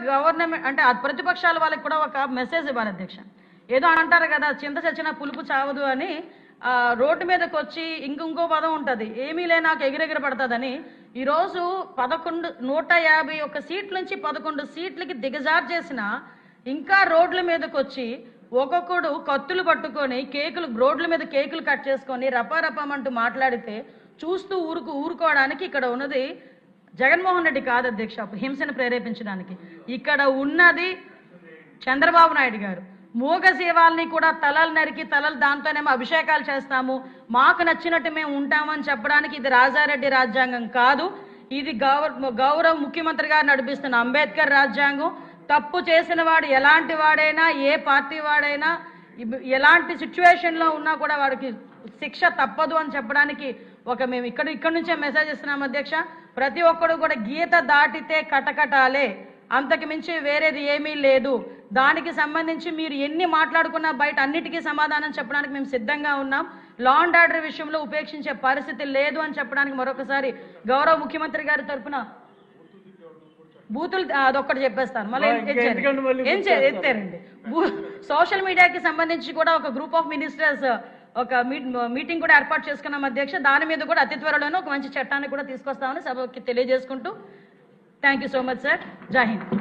Government అంటే ప్రతిపక్షాల వాళ్ళకి కూడా ఒక మెసేజ్ ఇవ్వాలి అధ్యక్ష. ఏదో అంటారు కదా, చింత చచ్చిన పులుపు చావదు అని. రోడ్డు మీదకి వచ్చి ఇంకో పదం ఉంటుంది, ఏమీ లేనాక ఎగిరెగిరి పడుతుందని. ఈరోజు 150 సీట్ల నుంచి 11 సీట్లకి దిగజారు చేసిన ఇంకా రోడ్ల మీదకి వచ్చి ఒక్కొక్కడు కత్తులు పట్టుకొని రోడ్ల మీద కేకులు కట్ చేసుకొని రపారపమంటూ మాట్లాడితే చూస్తూ ఊరుకోవడానికి ఇక్కడ ఉన్నది జగన్మోహన్ రెడ్డి కాదు అధ్యక్ష, హింసను ప్రేరేపించడానికి. ఇక్కడ ఉన్నది చంద్రబాబు నాయుడు గారు. మూగ జీవాల్ని కూడా తలలు నరికి దాంతోనేమో అభిషేకాలు చేస్తాము, మాకు నచ్చినట్టు మేము ఉంటామని చెప్పడానికి ఇది రాజారెడ్డి రాజ్యాంగం కాదు. ఇది గౌరవ ముఖ్యమంత్రి గారు నడిపిస్తున్న అంబేద్కర్ రాజ్యాంగం. తప్పు చేసిన వాడు ఎలాంటి వాడైనా, ఏ పార్టీ వాడైనా, ఎలాంటి సిచ్యువేషన్లో ఉన్నా కూడా వాడికి శిక్ష తప్పదు అని చెప్పడానికి మేము ఇక్కడ నుంచే మెసేజ్ ఇస్తున్నాం అధ్యక్ష. ప్రతి ఒక్కడు కూడా గీత దాటితే కటకటాలే, అంతకు మించి వేరేది ఏమీ లేదు. దానికి సంబంధించి మీరు ఎన్ని మాట్లాడుకున్నా బయట అన్నిటికీ సమాధానం చెప్పడానికి మేము సిద్ధంగా ఉన్నాం. లా అండ్ ఆర్డర్ విషయంలో ఉపేక్షించే పరిస్థితి లేదు అని చెప్పడానికి మరొకసారి గౌరవ ముఖ్యమంత్రి గారి తరఫున బూతులు అదొక్కటి చెప్పేస్తాను, మళ్ళీ ఎత్తారండి. సోషల్ మీడియాకి సంబంధించి కూడా ఒక గ్రూప్ ఆఫ్ మినిస్టర్స్ ఒక మీటింగ్ కూడా ఏర్పాటు చేసుకున్నాం అధ్యక్ష. దాని మీద కూడా అతి త్వరలోనే ఒక మంచి చట్టాన్ని కూడా తీసుకొస్తామని సభకి తెలియజేసుకుంటూ thank you so much sir. జై హింద్.